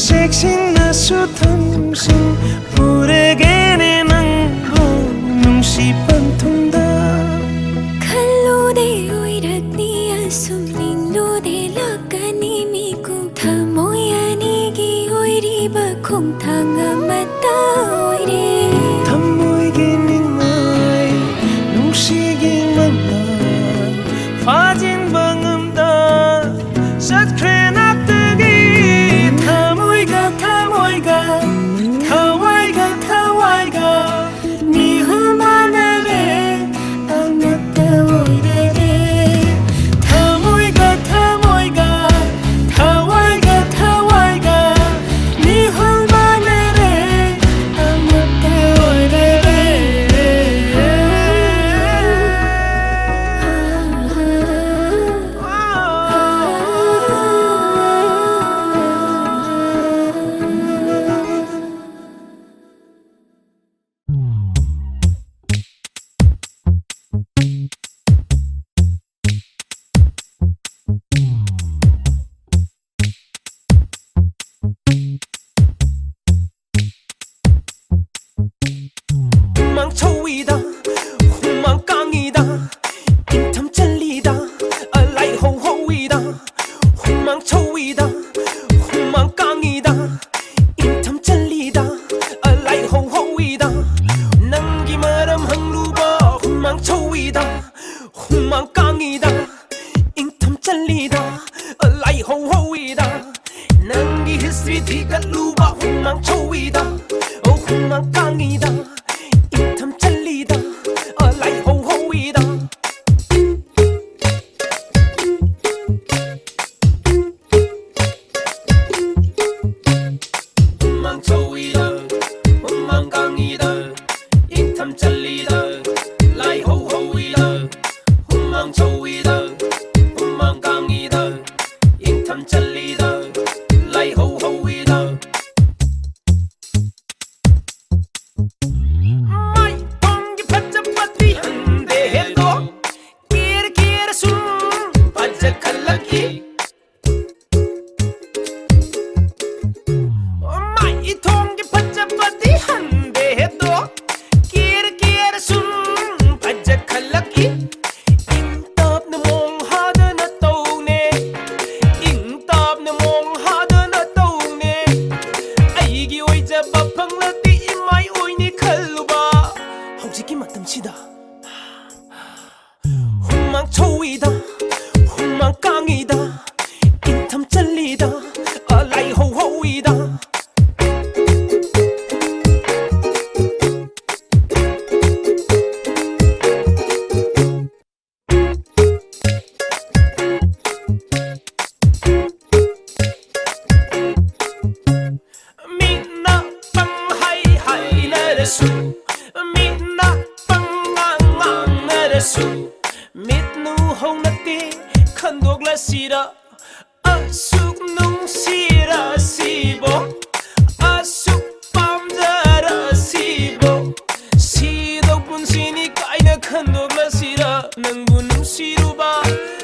Seksinna su thamsin Puragini nangbu Nungsi panthungda Khallude oiratni asumning lode lakani miku Thamoi anigi oiriba khongthang amata oire Thamoigi ningay Nungsigi mandan Fajin bangamda Satkrenatagi Thamoiga Thamoiga Thamoiga Thamoiga Ni humanare Natte oidere Thamoiga Thamoiga Thamoiga Thamoiga Ni humanare Natte oidere Humang Souwida Humang Kangida Intam Chalida Alai ho hoida Humang Souwida Humang Kangida Intam Chalida Alai ho hoida Nangi maram hangluba Humang Souwida Humang Kangida Intam Chalida Alai ho hoida Nangi history thikat luba Humang Souwida Oh Humang Kangida Intam Chalida Alai ho hoida Humang Souwida Humang Kangida Intam Chalida Alai ho hoida Humang Souwida Humang Kangida Intam Chalida Alai ho hoida Mai tongi pachapati hande hendo Kir kir sum pajakhalaki Mai tongi pachapati hande hendo Kir kir sum ꯉꯥꯡꯅꯔꯁꯨ ꯃꯤꯠꯅ ꯄꯪꯉꯥꯡ ꯉꯥꯡꯅꯔꯁꯨ ꯃꯤꯠꯅꯨ ꯍꯧꯅꯠꯇꯦ ꯈꯟꯗꯣꯛꯂꯁꯤꯔ ꯑꯁꯨꯛ ꯅꯨꯡꯁꯤꯔꯁꯤꯕꯣ ꯑꯁꯨꯛ ꯄꯥꯝꯖꯔꯁꯤꯕꯣ 시도 분신이 까이나 큰독라시라 낭부 눈시루바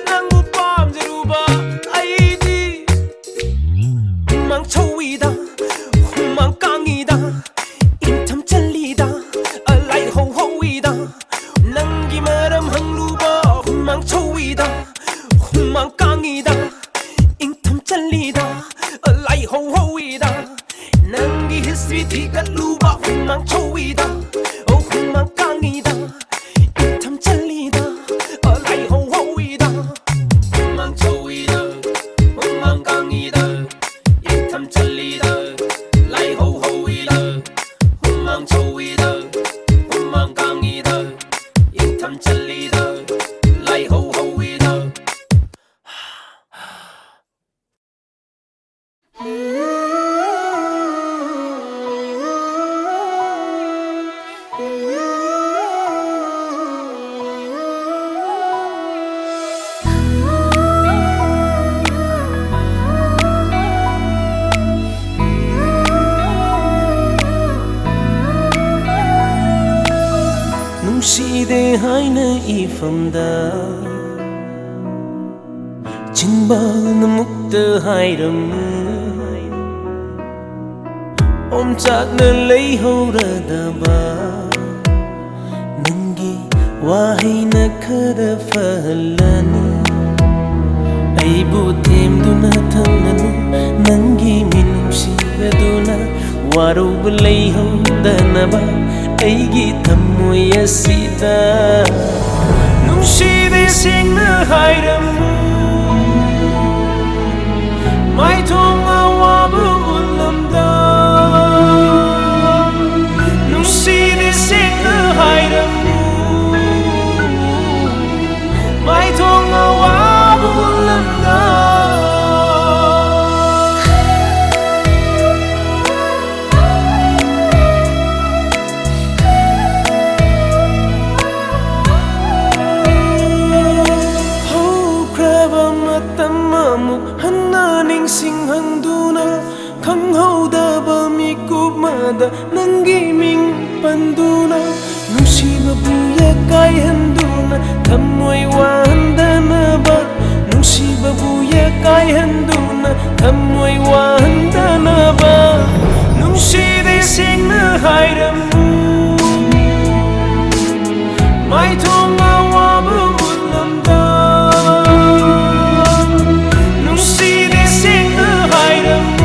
낭부 밤제루바 아이디 humang souwida humang 강이다 인탐 찰리다 알라이 호호이다 낭기 마람 항루바 humang souwida humang 강이다 인탐 찰리다 알라이 호호이다 낭기 history 티가 루바 humang souwida humang 강이다 인탐 찰리다 알라이 호호이다 humang souwida humang 강이다 인탐 찰리다 알라이 호호이다 humang souwida humang 강이다 인탐 찰리다 알라이 호호이다 Nungshide Haina ifamda Jinbal mukta hairamu Omchakna leihoradaba Nangi wahina khara fahalani Aibu temduna thamnanu Nangi minungshiduna Waruba leihodanaba Eidi Kijeiye sida Nungshide singna hairamu Mai thonga wabu ulamda Nungshide singna hairamu Mai thonga wabu ulamda Khanghaudaba mikupmada nangi ming panduna Nungsibabu yakai handuna Thamoi wahandanaba Nungsibabu yakai handuna Thamoi wahandanaba Nungshide singna hairamu Mai thonga wabu ulamda Nungshide singna hairamu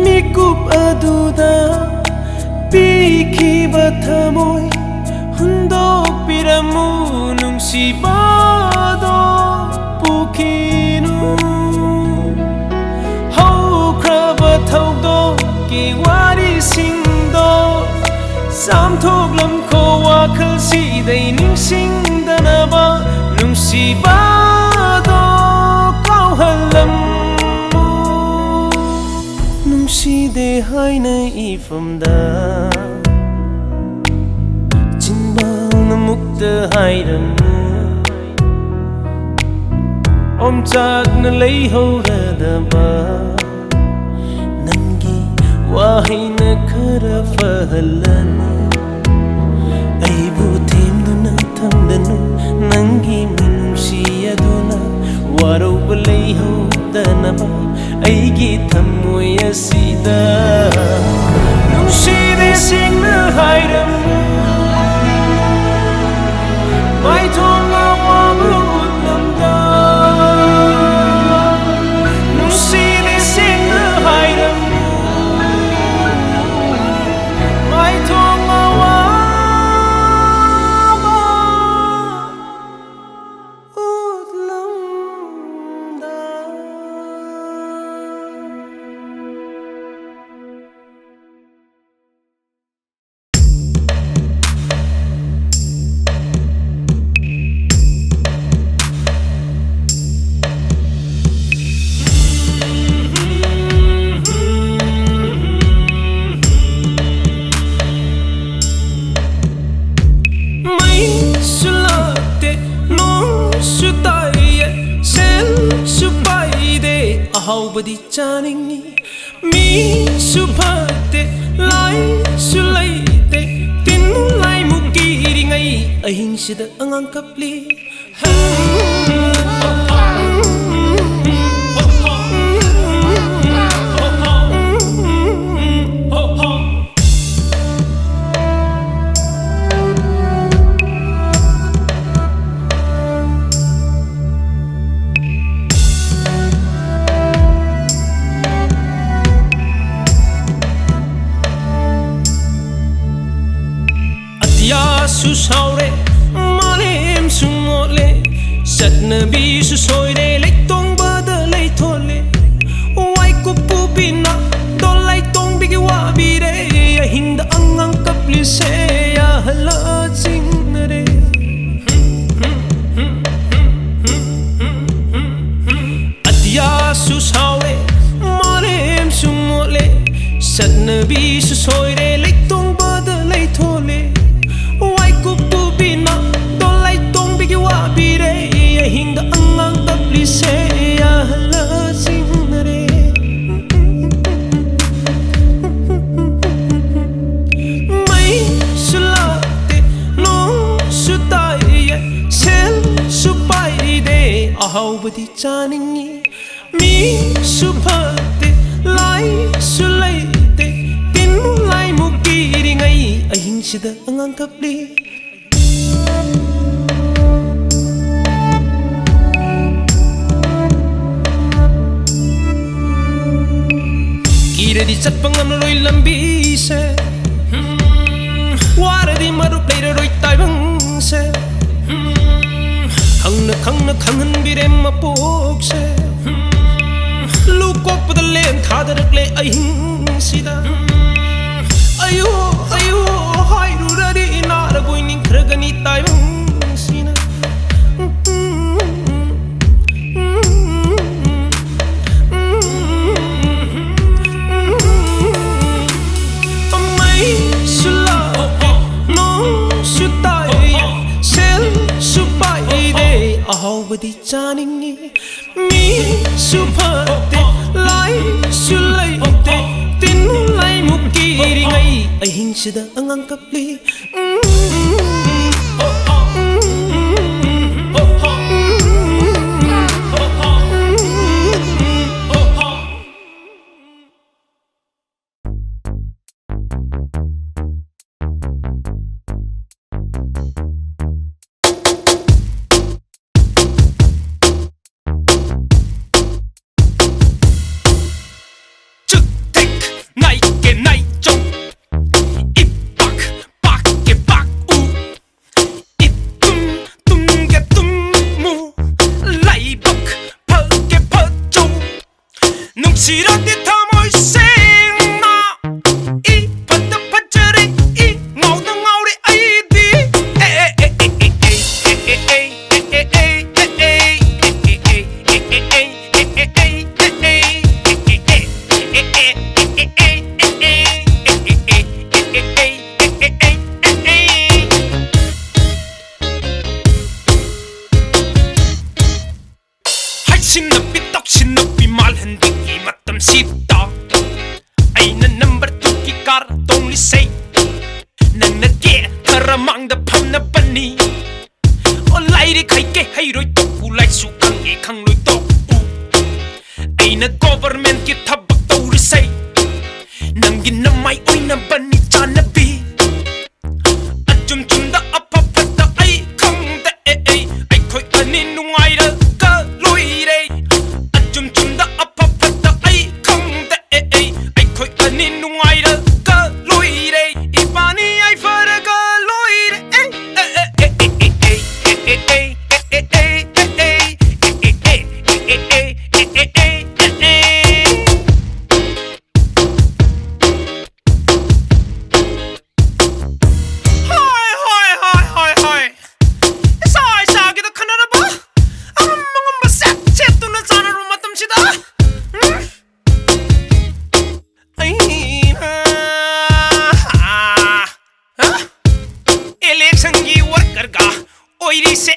Mikup aduda Pikiba thamoi Hundok piramu Nungsibado pukinu Haukraba thaugdo Ki wari singdo Samthok lamko wakhal sidai ningsingdanaba Nungsibado kauhalam Nungshide Haina ifamda Jinbal mukta hairamu Omchakna leihoradaba Nangi wahina khara fahalani Aibu temduna thamdanu Nangi minungshiyaduna Waruba leihodanaba Eidi Kijeiye sida Nungshide singna hairamu Mai thonga wabu ulamda ꯑꯍꯥꯎꯕꯗꯤ ꯆꯥꯅꯤꯡꯉꯤ ꯃꯤꯁꯨ ꯐꯠꯇꯦ ꯂꯥꯏꯁꯨ ꯂꯩꯇꯦ ꯇꯤꯟ ꯂꯥꯏꯃꯨꯛ ꯀꯤꯔꯤꯉꯩ ꯑꯍꯤꯡꯁꯤꯗ ꯑꯉꯥꯡ ꯀꯞꯂꯤ su saure malem su mole satnabi su soire leitong bada leithole wai ko pupina dolai tong bigi wabire hinda angang kapli se ya hala chingnare atia su saure malem su mole satnabi su soire leitong bada leithole wai ku pubina dolai tong bigi wabire hinga angang tapli se ya hala sinare Meisu Lakte no sutaiye sel supaide ahawbadi chaningi mi supate lai sulaite tin lai mukiringai ahingsida angang kapli Kenedy chatpa ngamloi lambi se waradi marup leiroi taibang se khangna khanghan birem mapok se lukok padalem thadarakle ahing sida ayo ayo hairu rari inara goining kragani taibang sina Meisu Lakte no sutaiye sel supaide ahawbadi chaningi misu phate lai sulaite tin lai mukiringai ahingsida angang kapli Chuthek Naibi Ipak Pak Kebaak Itum Tumge Tumu Laibak Page Pajo Nungshide Haina I Pada Pajari I Ngauda Ngauri Eidi Sinnapi tok sinnapi malhandiki matam sita aina number 2 ki kar tong li say nang nage karamang da pham na bani o lai ri khai ke hai roi tok pu lai su kang e khang loi tok pu aina government ki thabak to ri say nang gin na mai oi na bani chanabi achum chum da apa phatta ai khang da ai khoi ani nungai ra ka Loire achum chum da apa phatta ai khang da ai khoi ani nungai ra ka Loire ipani ai fara ka Loire Oitharei se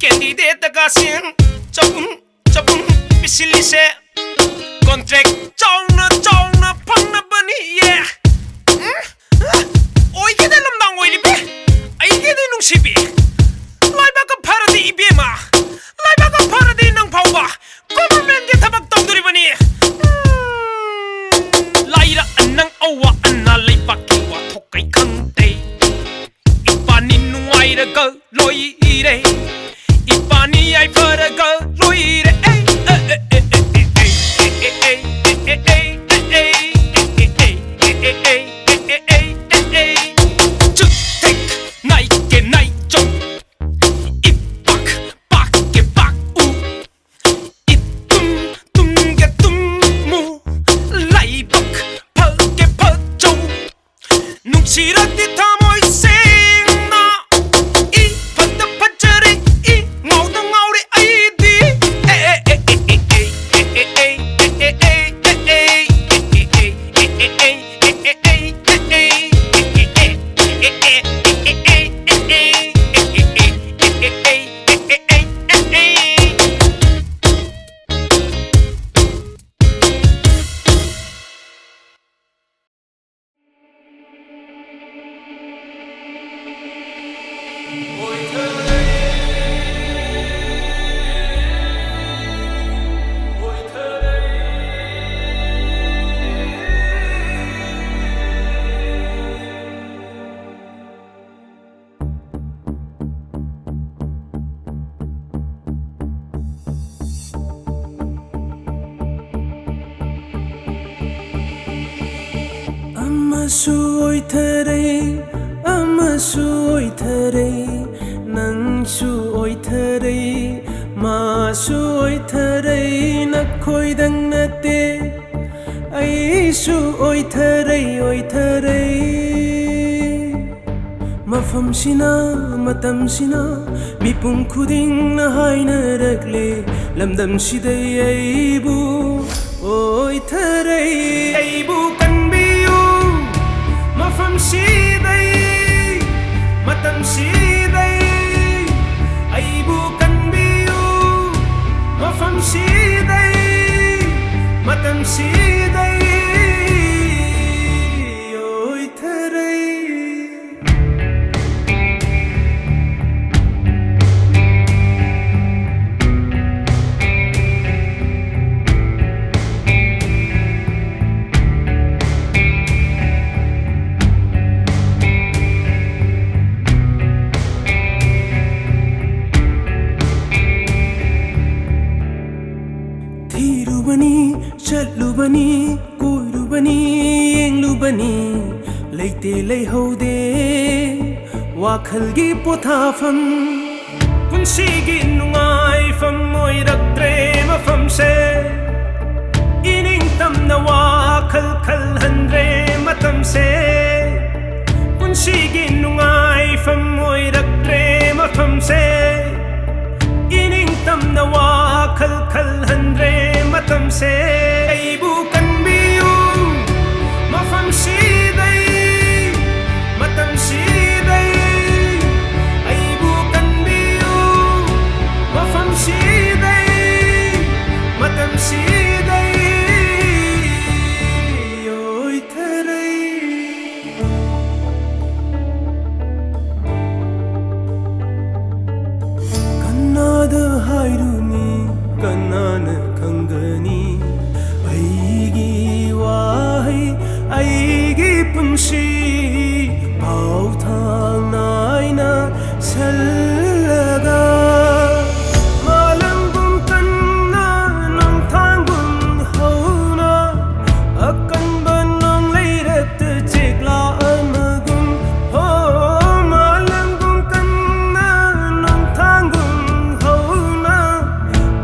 candidate ka sing chapung pisilise contract chawna phangna bani ye oi ke dalam dang oi libe ai ke de nungsibi laiba ka pharadi ibema laiba ka pharadi nang phauba government ke thabak tawduri bani laira annang awa anna leiba ki wa thokai khangte ipani nuai ra ga loire ipani ai phara ga loire Chuthek Naibi Ipak pak Kebaak Itum tum ge tum mu Laibak phal ke phal chau Nungshide Haina I phata phachare I ngauda ngaure Eidi Oitharei nangsu Oitharei masu Oitharei nakhoidang natte aisu Oitharei mafamsina matamsina mipum khudingna hainaragle lamdamsida aibu Oitharei aibu kanbiyu mafamsidai matamsidai aibu kanbiyu mafamsidai matamsidai Oitharei Chatlubani, koirubani, yenglubani, leite leihaude, wakhalgi pothafam, punsigi nungaifam oiraktre mafamse, iningtamna wakhal khalhandre matamse, punsigi nungaifam oiraktre mafamse, iningtamna wakhal khalhandre matamse aibu kanbiyu mafamsidai matamsidai aibu kanbiyu mafamsidai matamsidai Oitharei kannada hairuni kannana khangani aigi wahi aigi punsi pau thang naina sallaga malangum kanna nang thangum hauna akan banang leirat chekla amagum ho malangum kanna nang thangum hauna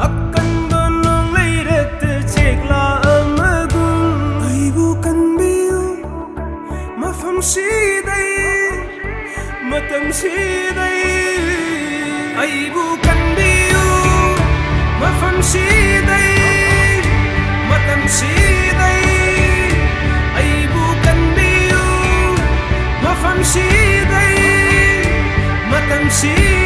akan banang leirat chekla amagum aibu kanbiyu mafamsidai matamsidai aibu kanbiyu mafamsidai matamsidai aibu kanbiyu mafamsidai matamsidai